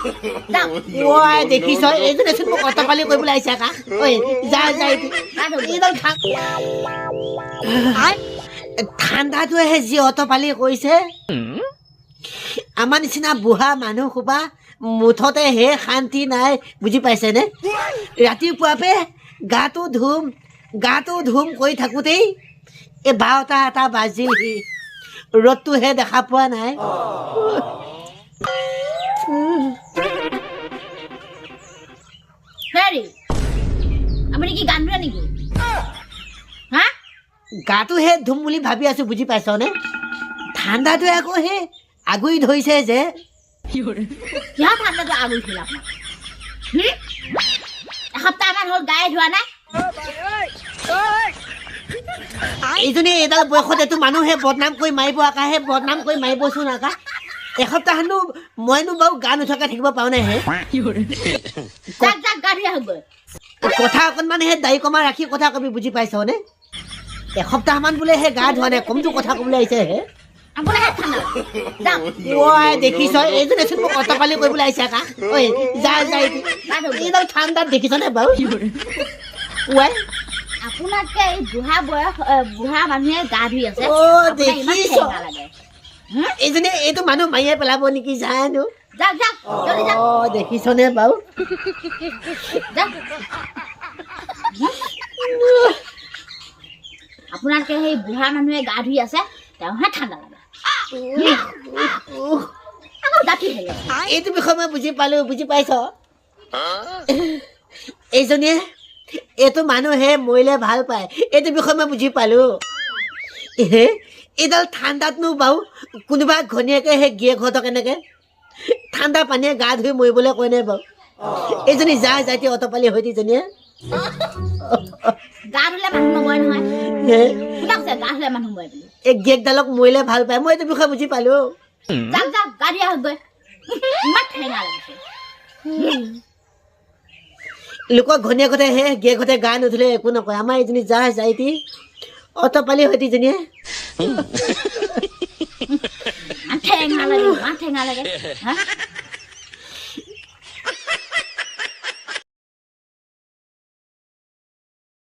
ওই দেখিছ এইজনেচোন মোক অটপালি কৰিবলৈ আহিছে কা ঐ যা যা এইডাল ঠাণ্ডাটোহে যি অটপালি কৰিছে আমাৰ নিচিনা বুঢ়া মানুহ সোপা মুঠতে হে শান্তি নাই বুজি পাইছেনে ৰাতিপুৱাপে গাটো ধুম কৰি থাকোঁতেই এই 12টা এটা বাজিলহি ৰ'দটোহে দেখা পোৱা নাই আপুনি কি গান ধৰে নেকি হা গাটোহে ধুম বুলি ভাবি আছো বুজি পাইছনে ঠাণ্ডাটোৱে আকৌ হে আগুৰি ধৰিছে যে কিয় ঠাণ্ডাটো আগুৰি থিল আপোনাক এসপ্তাহমান হ'ল গায়ে ধোৱা নাই এইজনী এডাল বয়সত এইটো মানুহে বদনাম কৰি মাৰিব আকাহে বদনাম কৰি মাৰিবচোন আকা এসপ্তাহনো মইনো বাৰু গা নোধোৱাকৈ থাকিব পাৰোঁ নাই হে কথা অকণমান হে দাড়ি কমা ৰাখি কথা কবি বুজি পাইছনে এসপ্তাহমান বোলে হে গা ধোৱা নাই কমটো কথা ক'বলৈ আহিছে হে ওই দেখিছ এইজনেচোন মোক অটপালি কৰিবলৈ আহিছে আকা ঐ যা যা এইডাল ঠাণ্ডাত দেখিছনে বাৰু ওই আপোনাতকে এই বুঢ়া মানুহে গা ধুই আছে দেখিছ এইজনী এইটো মানুহ মাৰিয়ে পেলাব নেকি জানো দেখিছনে বাৰু আপোনাতকে সেই বুঢ়া মানুহে গা ধুই আছে তেওঁহে ঠাণ্ডা লাগে এইটো বিষয় মই বুজি পালো বুজি পাইছ এইজনীয়ে এইটো মানুহে মৰিলে ভাল পায় এইটো বিষয় মই বুজি পালো এইডাল ঠাণ্ডাতনো বাৰু কোনোবা ঘনীয়াকে সেই গিয়েকহঁতক এনেকে ঠাণ্ডা পানীয়ে গা ধুই মৰিবলৈ কয় নাই বাৰু এইজনী যা যাতি অটপালি হৈ ইজনীয়ে গা ধুলে মানুহ নমৰে নহয় গা ধুলে মানুহ মৰে বুলি এই গিয়েকডালক মৰিলে ভাল পায় মই এইটো বিষয়ে বুজি পালো গা দিয়া হৈ গৈ ইমান ঠেঙা লাগিছে লোকৰ ঘনীয়েকহঁতে হে গিয়েকহঁতে গা নুধুলে একো নকয় আমাৰ এইজনী যা যাইতি অটপালি হৈ ইজনীয়ে ঠেঙা লাগে